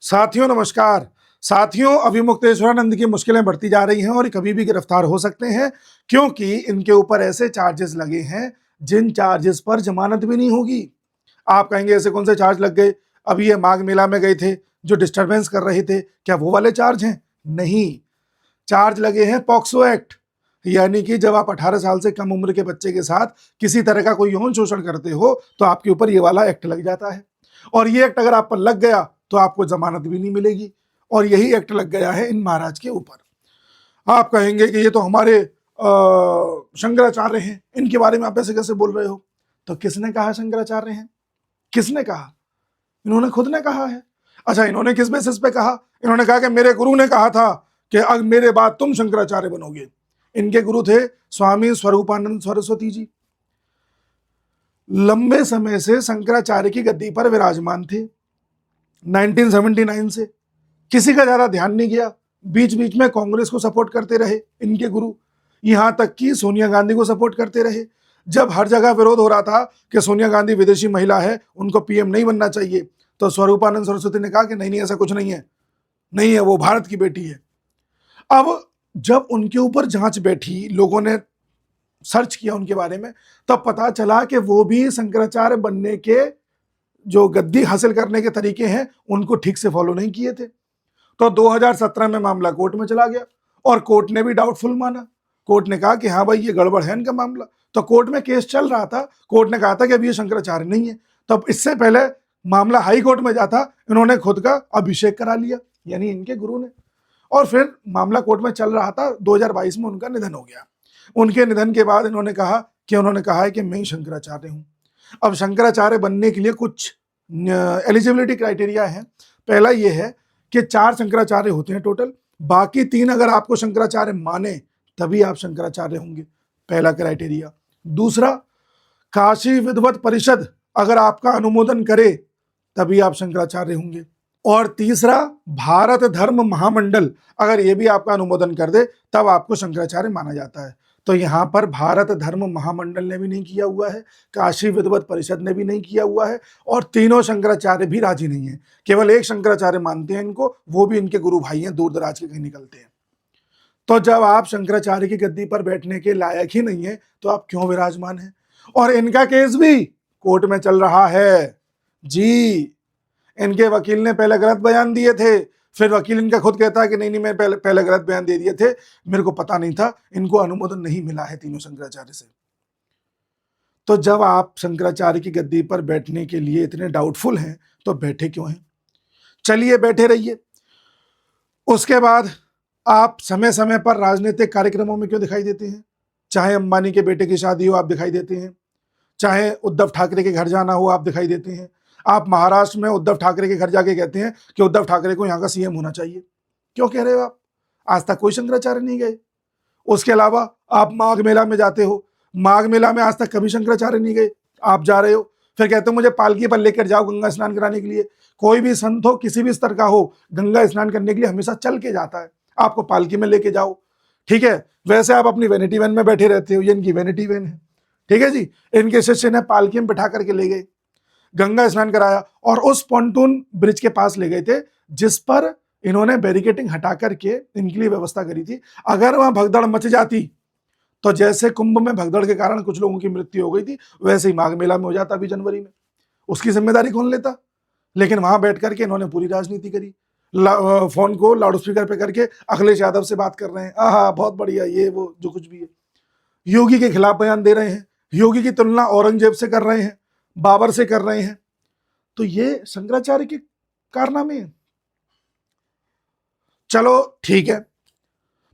साथियों नमस्कार। साथियों, अभिमुक्तेश्वरानंद की मुश्किलें बढ़ती जा रही हैं और कभी भी गिरफ्तार हो सकते हैं, क्योंकि इनके ऊपर ऐसे चार्जेस लगे हैं जिन चार्जेस पर जमानत भी नहीं होगी। आप कहेंगे ऐसे कौन से चार्ज लग गए? अभी ये माघ मेला में गए थे, जो डिस्टरबेंस कर रहे थे, क्या वो वाले चार्ज हैं? नहीं, चार्ज लगे हैं पॉक्सो एक्ट, यानी कि जब आप 18 साल से कम उम्र के बच्चे के साथ किसी तरह का कोई यौन शोषण करते हो तो आपके ऊपर ये वाला एक्ट लग जाता है। और ये एक्ट अगर आप पर लग गया तो आपको जमानत भी नहीं मिलेगी। और यही एक्ट लग गया है इन महाराज के ऊपर। आप कहेंगे कि ये तो हमारे शंकराचार्य हैं, इनके बारे में आप ऐसे कैसे बोल रहे हो? तो किसने कहा शंकराचार्य हैं? किसने कहा? इन्होंने खुद ने कहा है। अच्छा, इन्होंने किस बेसिस पे कहा? इन्होंने कहा कि मेरे गुरु ने कहा था कि अब मेरे बाद तुम शंकराचार्य बनोगे। इनके गुरु थे स्वामी स्वरूपानंद सरस्वती जी। लंबे समय से शंकराचार्य की गद्दी पर विराजमान थे। 1979 से किसी का ज्यादा ध्यान नहीं गया। बीच बीच में कांग्रेस को सपोर्ट करते रहे इनके गुरु, यहां तक कि सोनिया गांधी को सपोर्ट करते रहे। जब हर जगह विरोध हो रहा था कि सोनिया गांधी विदेशी महिला है, उनको पीएम नहीं बनना चाहिए, तो स्वरूपानंद सरस्वती ने कहा कि नहीं नहीं, ऐसा कुछ नहीं है, नहीं है, वो भारत की बेटी है। अब जब उनके ऊपर जांच बैठी, लोगों ने सर्च किया उनके बारे में, तब पता चला कि वो भी शंकराचार्य बनने के जो गद्दी हासिल करने के तरीके हैं उनको ठीक से फॉलो नहीं किए थे। तो 2017 में मामला कोर्ट में चला गया और कोर्ट ने भी डाउटफुल माना। कोर्ट ने कहा कि हाँ भाई, ये गड़बड़ है इनका मामला। तो कोर्ट में केस चल रहा था, कोर्ट ने कहा था कि अभी ये शंकराचार्य नहीं है। तब इससे पहले मामला हाई कोर्ट में जाता, इन्होंने खुद का अभिषेक करा लिया, यानी इनके गुरु ने। और फिर मामला कोर्ट में चल रहा था, 2022 में उनका निधन हो गया। उनके निधन के बाद उन्होंने कहा है कि मैं शंकराचार्य हूं। अब शंकराचार्य बनने के लिए कुछ एलिजिबिलिटी क्राइटेरिया है। पहला ये है कि 4 शंकराचार्य होते हैं टोटल, बाकी 3 अगर आपको शंकराचार्य माने तभी आप शंकराचार्य होंगे, पहला क्राइटेरिया। दूसरा, काशी विद्वत परिषद अगर आपका अनुमोदन करे तभी आप शंकराचार्य होंगे। और तीसरा, भारत धर्म महामंडल अगर ये भी आपका अनुमोदन कर दे तब आपको शंकराचार्य माना जाता है। तो यहां पर भारत धर्म महामंडल ने भी नहीं किया हुआ है, काशी विद्वत परिषद ने भी नहीं किया हुआ है, और तीनों शंकराचार्य भी राजी नहीं है। केवल एक शंकराचार्य मानते हैं इनको, वो भी इनके गुरु भाई हैं, दूर दराज के कहीं निकलते हैं। तो जब आप शंकराचार्य की गद्दी पर बैठने के लायक ही नहीं है तो आप क्यों विराजमान हैं? और इनका केस भी कोर्ट में चल रहा है जी। इनके वकील ने पहले गलत बयान दिए थे, फिर वकील इनका खुद कहता है कि नहीं नहीं, मैं पहले गलत बयान दे दिए थे, मेरे को पता नहीं था। इनको अनुमोदन नहीं मिला है तीनों शंकराचार्य से। तो जब आप शंकराचार्य की गद्दी पर बैठने के लिए इतने डाउटफुल हैं तो बैठे क्यों हैं? चलिए बैठे रहिए। उसके बाद आप समय समय पर राजनीतिक कार्यक्रमों में क्यों दिखाई देते हैं? चाहे अंबानी के बेटे की शादी हो, आप दिखाई देते हैं। चाहे उद्धव ठाकरे के घर जाना हो, आप दिखाई देते हैं। आप महाराष्ट्र में उद्धव ठाकरे के घर जाके कहते हैं कि उद्धव ठाकरे को यहाँ का सीएम होना चाहिए। क्यों कह रहे हो आप? आज तक कोई शंकराचार्य नहीं गए। उसके अलावा आप माघ मेला में जाते हो, माघ मेला में आज तक कभी शंकराचार्य नहीं गए, आप जा रहे हो, फिर कहते हो मुझे पालकी पर लेकर जाओ गंगा स्नान कराने के लिए। कोई भी संत हो, किसी भी स्तर का हो, गंगा स्नान करने के लिए हमेशा चल के जाता है, आपको पालकी में लेके जाओ, ठीक है। वैसे आप अपनी वैनिटी वैन में बैठे रहते हो, ये इनकी वैनिटी वैन है, ठीक है जी। इनके शिष्य ने पालकी में बिठा करके ले गए, गंगा स्नान कराया, और उस पॉन्टून ब्रिज के पास ले गए थे जिस पर इन्होंने बैरिकेटिंग हटा करके इनके लिए व्यवस्था करी थी। अगर वहां भगदड़ मच जाती तो जैसे कुंभ में भगदड़ के कारण कुछ लोगों की मृत्यु हो गई थी, वैसे ही माघ मेला में हो जाता अभी जनवरी में। उसकी जिम्मेदारी कौन लेता? लेकिन वहां बैठ करके इन्होंने पूरी राजनीति करी। फोन को लाउड स्पीकर पे करके अखिलेश यादव से बात कर रहे हैं, आहा बहुत बढ़िया, ये वो जो कुछ भी है। योगी के खिलाफ बयान दे रहे हैं, योगी की तुलना औरंगजेब से कर रहे हैं, बाबर से कर रहे हैं। तो ये शंकराचार्य के कारनामे हैं। चलो ठीक है,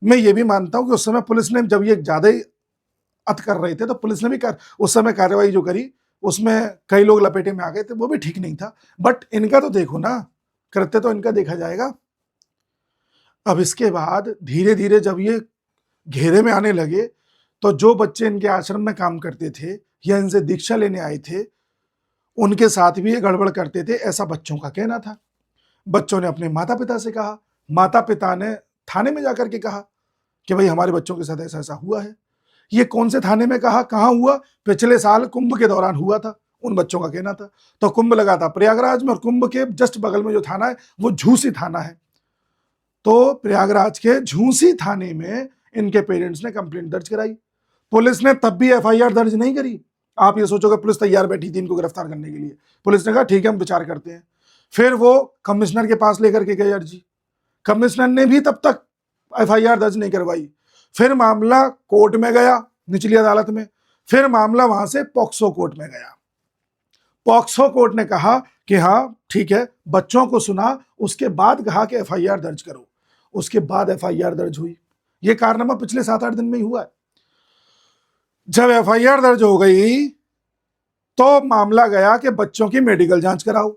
मैं ये भी मानता हूं कि उस समय पुलिस ने, जब ये ज्यादा ही अत कर रहे थे, तो पुलिस ने भी उस समय कार्रवाई जो करी उसमें कई लोग लपेटे में आ गए थे, वो भी ठीक नहीं था। बट इनका तो देखो ना, कृत्य तो इनका देखा जाएगा। अब इसके बाद धीरे धीरे जब ये घेरे में आने लगे तो जो बच्चे इनके आश्रम में काम करते थे या इनसे दीक्षा लेने आए थे, उनके साथ भी ये गड़बड़ करते थे, ऐसा बच्चों का कहना था। बच्चों ने अपने माता पिता से कहा, माता पिता ने थाने में जाकर के कहा कि भाई हमारे बच्चों के साथ ऐसा ऐसा हुआ है। ये कौन से थाने में कहा, कहां हुआ? पिछले साल कुंभ के दौरान हुआ था, उन बच्चों का कहना था। तो कुंभ लगा था प्रयागराज में, और कुंभ के जस्ट बगल में जो थाना है वो झूसी थाना है। तो प्रयागराज के झूसी थाने में इनके पेरेंट्स ने कंप्लेंट दर्ज कराई। पुलिस ने तब भी एफआईआर दर्ज नहीं करी। आप ये सोचोगे पुलिस तैयार बैठी थी इनको गिरफ्तार करने के लिए। पुलिस ने कहा ठीक है हम विचार करते हैं। फिर वो कमिश्नर के पास लेकर के गए अर्जी। कमिश्नर ने भी तब तक एफआईआर दर्ज नहीं करवाई। फिर मामला कोर्ट में गया, निचली अदालत में। फिर मामला वहां से पॉक्सो कोर्ट में गया। पॉक्सो कोर्ट ने कहा कि हाँ ठीक है, बच्चों को सुना, उसके बाद कहा कि एफआईआर दर्ज करो। उसके बाद एफआईआर दर्ज हुई। ये कारनामा पिछले 7-8 दिन में ही हुआ है। जब एफआईआर दर्ज हो गई तो मामला गया कि बच्चों की मेडिकल जांच कराओ,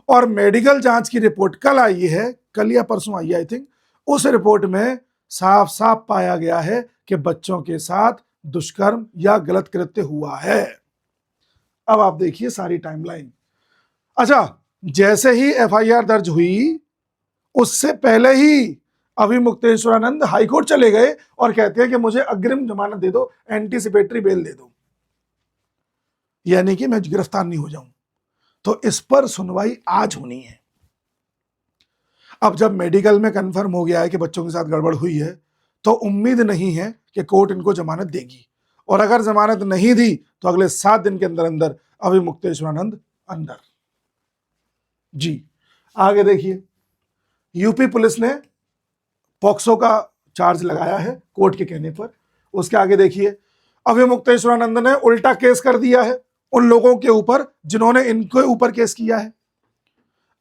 और मेडिकल जांच की रिपोर्ट कल आई है, कल या परसों आई आई थिंक। उस रिपोर्ट में साफ साफ पाया गया है कि बच्चों के साथ दुष्कर्म या गलत कृत्य हुआ है। अब आप देखिए सारी टाइमलाइन। अच्छा, जैसे ही एफआईआर दर्ज हुई उससे पहले ही अभिमुक्तेश्वरानंद हाईकोर्ट चले गए और कहते हैं कि मुझे अग्रिम जमानत दे दो, एंटीसिपेटरी बेल दे दो, यानी कि मैं गिरफ्तार नहीं हो जाऊं। तो इस पर सुनवाई आज होनी है। अब जब मेडिकल में कंफर्म हो गया है कि बच्चों के साथ गड़बड़ हुई है तो उम्मीद नहीं है कि कोर्ट इनको जमानत देगी, और अगर जमानत नहीं दी तो अगले 7 दिन के अंदर अंदर अभिमुक्तेश्वरानंद अंदर। जी आगे देखिए, यूपी पुलिस ने पॉक्सो का चार्ज लगाया है कोर्ट के कहने पर। उसके आगे देखिए, अभिमुक्तेश्वरानंद ने उल्टा केस कर दिया है उन लोगों के ऊपर जिन्होंने इनके ऊपर केस किया है।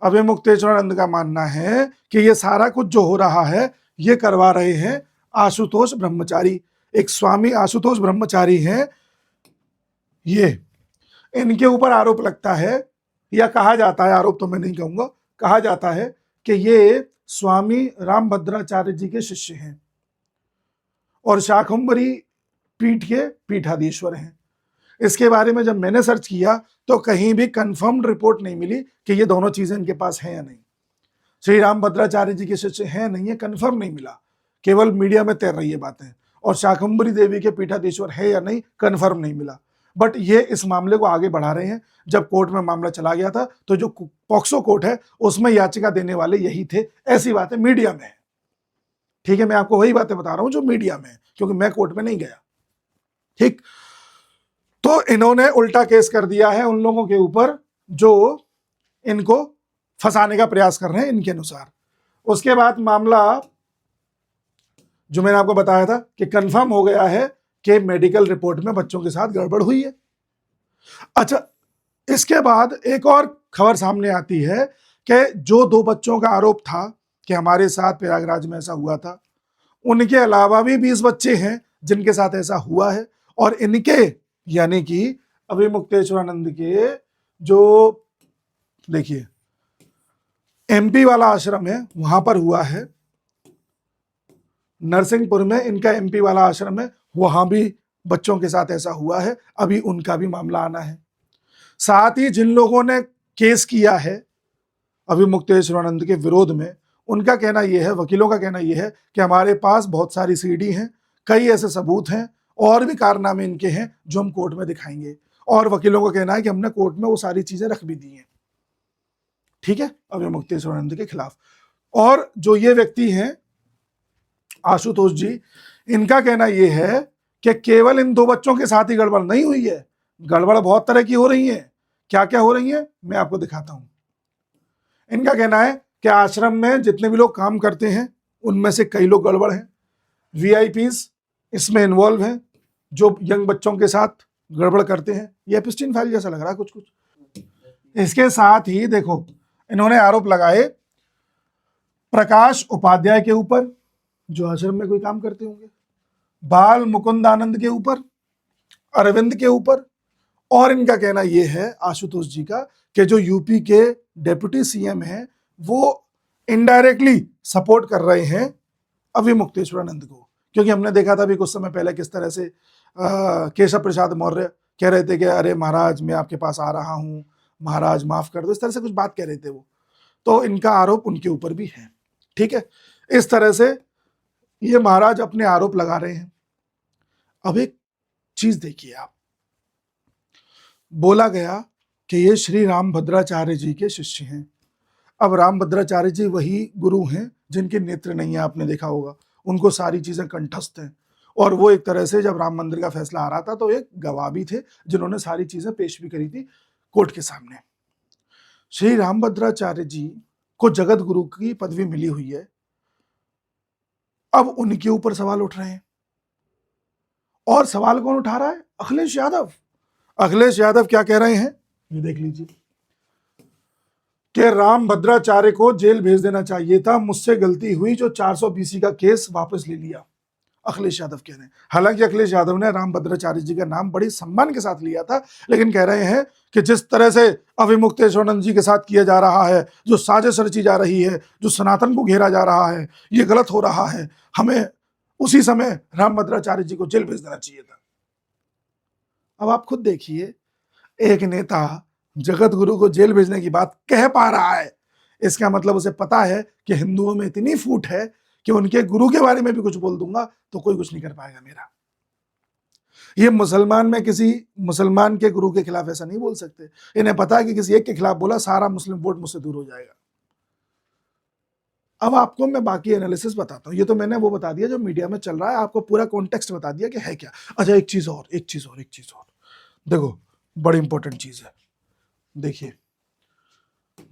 अभिमुक्तेश्वरानंद का मानना है कि ये सारा कुछ जो हो रहा है ये करवा रहे हैं आशुतोष ब्रह्मचारी। एक स्वामी आशुतोष ब्रह्मचारी हैं, ये इनके ऊपर आरोप लगता है, या कहा जाता है, आरोप तो मैं नहीं कहूंगा, कहा जाता है कि ये स्वामी रामभद्राचार्य जी के शिष्य हैं और शाकंभरी पीठ के पीठाधीश्वर हैं। इसके बारे में जब मैंने सर्च किया तो कहीं भी कंफर्म्ड रिपोर्ट नहीं मिली कि ये दोनों चीजें इनके पास हैं या नहीं। श्री रामभद्राचार्य जी के शिष्य हैं नहीं है, कंफर्म नहीं मिला, केवल मीडिया में तैर रही है बातें। और शाकंभरी देवी के पीठाधीश्वर है या नहीं, कंफर्म नहीं मिला। बट ये इस मामले को आगे बढ़ा रहे हैं। जब कोर्ट में मामला चला गया था तो जो पॉक्सो कोर्ट है उसमें याचिका देने वाले यही थे, ऐसी बातें मीडिया में है। ठीक है, मैं आपको वही बातें बता रहा हूं जो मीडिया में है, क्योंकि मैं कोर्ट में नहीं गया। ठीक, तो इन्होंने उल्टा केस कर दिया है उन लोगों के ऊपर जो इनको फंसाने का प्रयास कर रहे हैं इनके अनुसार। उसके बाद मामला जो मैंने आपको बताया था कि कंफर्म हो गया है कि मेडिकल रिपोर्ट में बच्चों के साथ गड़बड़ हुई है। अच्छा, इसके बाद एक और खबर सामने आती है कि जो 2 बच्चों का आरोप था कि हमारे साथ प्रयागराज में ऐसा हुआ था, उनके अलावा भी 20 बच्चे हैं जिनके साथ ऐसा हुआ है। और इनके यानी कि अभिमुक्तेश्वरानंद के जो देखिए एमपी वाला आश्रम है वहां पर हुआ है, नरसिंहपुर में इनका एमपी वाला आश्रम है, वहां भी बच्चों के साथ ऐसा हुआ है। अभी उनका भी मामला आना है। साथ ही जिन लोगों ने केस किया है अभिमुक्तेश्वरानंद के विरोध में, उनका कहना यह है, वकीलों का कहना यह है कि हमारे पास बहुत सारी सीडी हैं, कई ऐसे सबूत हैं और भी कारनामे इनके हैं जो हम कोर्ट में दिखाएंगे। और वकीलों का कहना है कि हमने कोर्ट में वो सारी चीजें रख भी दी हैं। ठीक है, अभिमुक्तेश्वरानंद के खिलाफ। और जो ये व्यक्ति हैं आशुतोष जी, इनका कहना यह है कि केवल इन 2 बच्चों के साथ ही गड़बड़ नहीं हुई है, गड़बड़ बहुत तरह की हो रही है। क्या क्या हो रही है मैं आपको दिखाता हूं। इनका कहना है कि आश्रम में जितने भी लोग काम करते हैं उनमें से कई लोग गड़बड़ हैं, वीआईपीज इसमें इन्वॉल्व हैं जो यंग बच्चों के साथ गड़बड़ करते हैं। ये एपिस्टीन फाइल जैसा लग रहा है कुछ कुछ। इसके साथ ही देखो इन्होंने आरोप लगाए प्रकाश उपाध्याय के ऊपर जो आश्रम में कोई काम करते होंगे, बाल मुकुंदानंद के ऊपर, अरविंद के ऊपर, और इनका कहना यह है आशुतोष जी का कि जो यूपी के डेप्यूटी सीएम हैं वो इनडायरेक्टली सपोर्ट कर रहे हैं अभिमुक्तेश्वरानंद को। क्योंकि हमने देखा था अभी कुछ समय पहले किस तरह से केशव प्रसाद मौर्य कह रहे थे कि अरे महाराज मैं आपके पास आ रहा हूं, महाराज माफ कर दो, इस तरह से कुछ बात कह रहे थे वो। तो इनका आरोप उनके ऊपर भी है। ठीक है, इस तरह से ये महाराज अपने आरोप लगा रहे हैं। अब एक चीज देखिए आप, बोला गया कि ये श्री रामभद्राचार्य जी के शिष्य हैं। अब रामभद्राचार्य जी वही गुरु हैं जिनके नेत्र नहीं है, आपने देखा होगा, उनको सारी चीजें कंठस्थ हैं। और वो एक तरह से जब राम मंदिर का फैसला आ रहा था तो एक गवाह भी थे जिन्होंने सारी चीजें पेश भी करी थी कोर्ट के सामने। श्री रामभद्राचार्य जी को जगत गुरु की पदवी मिली हुई है, अब उनके ऊपर सवाल उठ रहे हैं। और सवाल कौन उठा रहा है? अखिलेश यादव। अखिलेश यादव क्या कह रहे हैं, ये देख लीजिए कि रामभद्राचार्य को जेल भेज देना चाहिए था, मुझसे गलती हुई जो 420 का केस वापस ले लिया, अखिलेश यादव कह रहे हैं। हालांकि अखिलेश यादव ने रामभद्राचार्य जी का नाम बड़ी सम्मान के साथ लिया था, लेकिन कह रहे हैं कि जिस तरह से अभिमुक्तेश्वरानंद जी के साथ किया जा रहा है, जो साजिश रची जा रही है, जो सनातन को घेरा जा रहा है, ये गलत हो रहा है, हमें उसी समय रामभद्राचार्य जी को जेल भेज देना चाहिए था। अब आप खुद देखिए, एक नेता जगत गुरु को जेल भेजने की बात कह पा रहा है, इसका मतलब उसे पता है कि हिंदुओं में इतनी फूट है कि उनके गुरु के बारे में भी कुछ बोल दूंगा तो कोई कुछ नहीं कर पाएगा मेरा। ये मुसलमान में किसी मुसलमान के गुरु के खिलाफ ऐसा नहीं बोल सकते, इन्हें पता है कि किसी एक के खिलाफ बोला सारा मुस्लिम वोट मुझसे दूर हो जाएगा। अब आपको मैं बाकी एनालिसिस बताता हूं, ये तो मैंने वो बता दिया जो मीडिया में चल रहा है, आपको पूरा कॉन्टेक्स्ट बता दिया कि है क्या। अच्छा, एक चीज और देखो, बड़ी इंपॉर्टेंट चीज है। देखिए,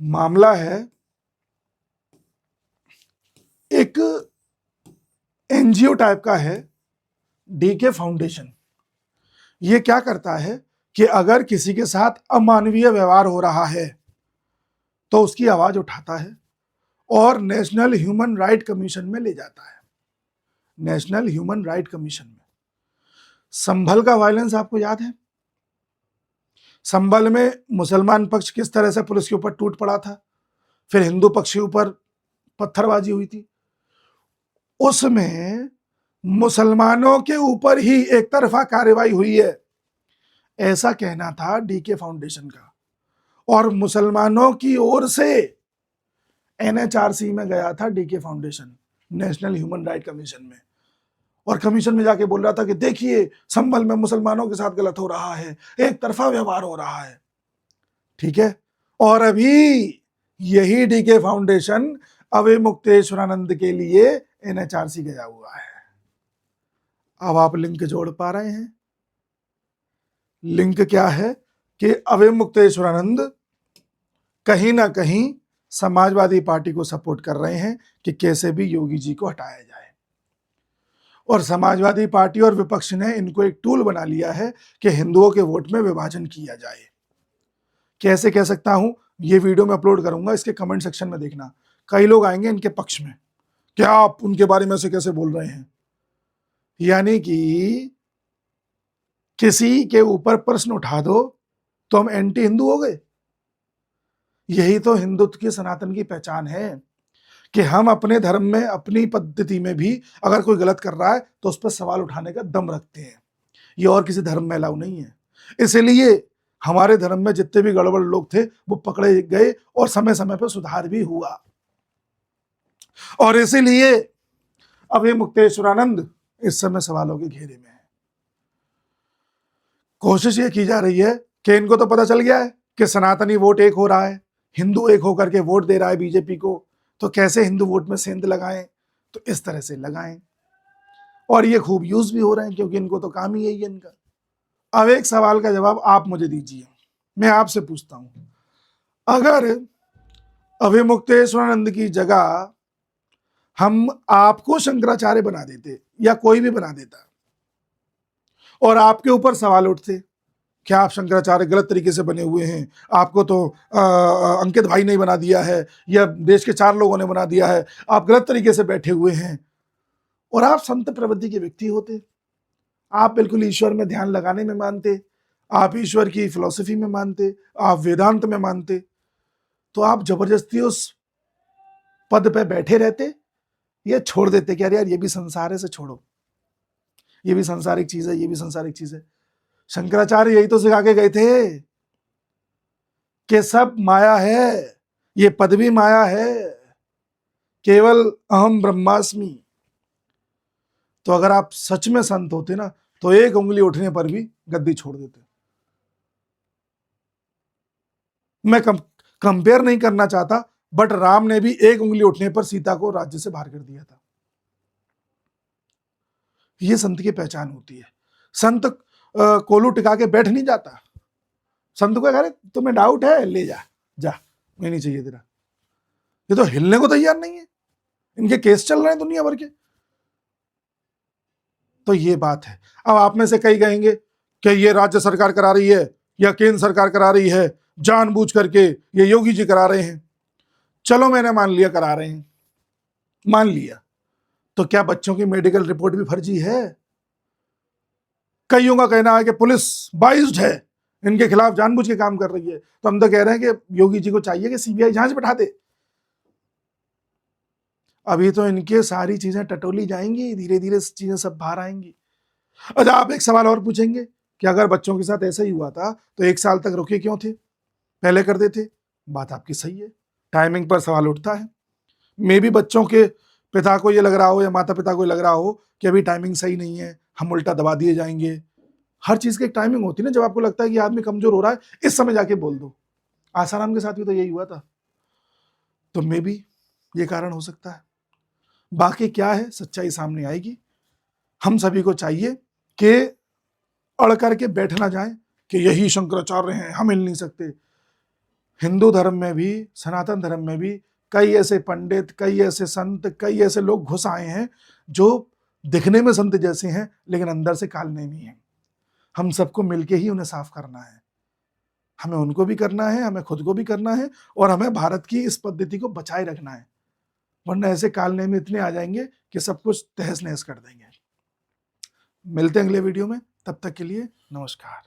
मामला है एक एनजीओ टाइप का है, डीके फाउंडेशन। ये क्या करता है कि अगर किसी के साथ अमानवीय व्यवहार हो रहा है तो उसकी आवाज उठाता है और नेशनल ह्यूमन राइट कमीशन में ले जाता है। नेशनल ह्यूमन राइट कमीशन में संभल का वायलेंस आपको याद है? संभल में मुसलमान पक्ष किस तरह से पुलिस के ऊपर टूट पड़ा था, फिर हिंदू पक्ष के ऊपर पत्थरबाजी हुई थी। उसमें मुसलमानों के ऊपर ही एक तरफा कार्रवाई हुई है, ऐसा कहना था डीके फाउंडेशन का। और मुसलमानों की ओर से एनएचआरसी में गया था DK foundation, national human right commission में, और कमीशन में जाके बोल रहा था कि देखिए संभल में मुसलमानों के साथ गलत हो रहा है, एक तरफा व्यवहार हो रहा है। ठीक है, और अभी यही डीके फाउंडेशन अभिमुक्तेश्वरानंद के लिए एनएचआरसी गया हुआ है। अब आप लिंक जोड़ पा रहे हैं? लिंक क्या है कि अभिमुक्तेश्वरानंद कहीं ना कहीं समाजवादी पार्टी को सपोर्ट कर रहे हैं कि कैसे भी योगी जी को हटाया जाए, और समाजवादी पार्टी और विपक्ष ने इनको एक टूल बना लिया है कि हिंदुओं के वोट में विभाजन किया जाए। कैसे कह सकता हूं, ये वीडियो में अपलोड करूंगा, इसके कमेंट सेक्शन में देखना, कई लोग आएंगे इनके पक्ष में, क्या आप उनके बारे में से कैसे बोल रहे हैं। यानी कि किसी के ऊपर प्रश्न उठा दो तो हम एंटी हिंदू हो गए। यही तो हिंदुत्व की, सनातन की पहचान है कि हम अपने धर्म में, अपनी पद्धति में भी अगर कोई गलत कर रहा है तो उस पर सवाल उठाने का दम रखते हैं। ये और किसी धर्म में अलाउ नहीं है। इसलिए हमारे धर्म में जितने भी गड़बड़ लोग थे वो पकड़े गए और समय समय पर सुधार भी हुआ। और इसीलिए अभिमुक्तेश्वरानंद इस समय सवालों के घेरे में है। कोशिश ये की जा रही है कि इनको तो पता चल गया है कि सनातनी वोट एक हो रहा है, हिंदू एक होकर के वोट दे रहा है बीजेपी को, तो कैसे हिंदू वोट में सेंध लगाएं, तो इस तरह से लगाएं। और ये खूब यूज भी हो रहे हैं क्योंकि इनको तो काम ही यही है इनका। अब एक सवाल का जवाब आप मुझे दीजिए, मैं आपसे पूछता हूं, अगर अभिमुक्तेश्वरानंद की जगह हम आपको शंकराचार्य बना देते या कोई भी बना देता और आपके ऊपर सवाल उठते, क्या आप शंकराचार्य गलत तरीके से बने हुए हैं, आपको तो अंकित भाई ने बना दिया है या देश के 4 लोगों ने बना दिया है, आप गलत तरीके से बैठे हुए हैं, और आप संत प्रवृत्ति के व्यक्ति होते, आप बिल्कुल ईश्वर में ध्यान लगाने में मानते, आप ईश्वर की फिलॉसफी में मानते, आप वेदांत में मानते, तो आप जबरदस्ती उस पद पे बैठे रहते या छोड़ देते कि यार ये भी संसार है, से छोड़ो, ये भी संसारिक चीज है, ये भी संसारिक चीज है। शंकराचार्य यही तो सिखा के गए थे कि सब माया है, ये पद भी माया है, केवल अहम ब्रह्मास्मि। तो अगर आप सच में संत होते ना तो एक उंगली उठने पर भी गद्दी छोड़ देते। मैं कंपेयर नहीं करना चाहता, बट राम ने भी एक उंगली उठने पर सीता को राज्य से बाहर कर दिया था। ये संत की पहचान होती है। संत कोलू टिका के बैठ नहीं जाता। संत को अरे तुम्हें डाउट है, ले जा, जा, मैं नहीं चाहिए तेरा। ये तो हिलने को तैयार नहीं है, इनके केस चल रहे हैं दुनिया भर के। तो ये बात है। अब आप में से कई कहेंगे कि ये राज्य सरकार करा रही है या केंद्र सरकार करा रही है, जानबूझ करके ये योगी जी करा रहे हैं। चलो मैंने मान लिया करा रहे हैं, मान लिया, तो क्या बच्चों की मेडिकल रिपोर्ट भी फर्जी है? कईयों का कहना है कि पुलिस बाइज्ड है, इनके खिलाफ जानबूझ के काम कर रही है। तो हम तो कह रहे हैं कि योगी जी को चाहिए कि सीबीआई जांच बैठा दे। अभी तो इनके सारी चीजें टटोली जाएंगी, धीरे धीरे चीजें सब बाहर आएंगी। अच्छा, आप एक सवाल और पूछेंगे कि अगर बच्चों के साथ ऐसा ही हुआ था तो 1 साल तक रुके क्यों थे, पहले कर देते। बात आपकी सही है, टाइमिंग पर सवाल उठता है। मे भी बच्चों के पिता को ये लग रहा हो या माता पिता को लग रहा हो कि अभी टाइमिंग सही नहीं है, हम उल्टा दबा दिए जाएंगे। हर चीज की एक टाइमिंग होती है ना। जब आपको लगता है कि आदमी कमजोर हो रहा है, इस समय जाके बोल दो। आसाराम के साथ भी तो यही हुआ था। तो मे भी ये कारण हो सकता है। बाकी क्या है, सच्चाई सामने आएगी। हम सभी को चाहिए कि अड़ करके बैठ ना जाए कि यही शंकराचार्य हैं, हम हिल नहीं सकते। हिंदू धर्म में भी, सनातन धर्म में भी कई ऐसे पंडित, कई ऐसे संत, कई ऐसे लोग घुस आए हैं जो दिखने में संत जैसे हैं लेकिन अंदर से कालनेमी हैं। हम सबको मिलके ही उन्हें साफ करना है। हमें उनको भी करना है, हमें खुद को भी करना है, और हमें भारत की इस पद्धति को बचाए रखना है। वरना ऐसे कालनेमी इतने आ जाएंगे कि सब कुछ तहस नहस कर देंगे। मिलते हैं अगले वीडियो में, तब तक के लिए नमस्कार।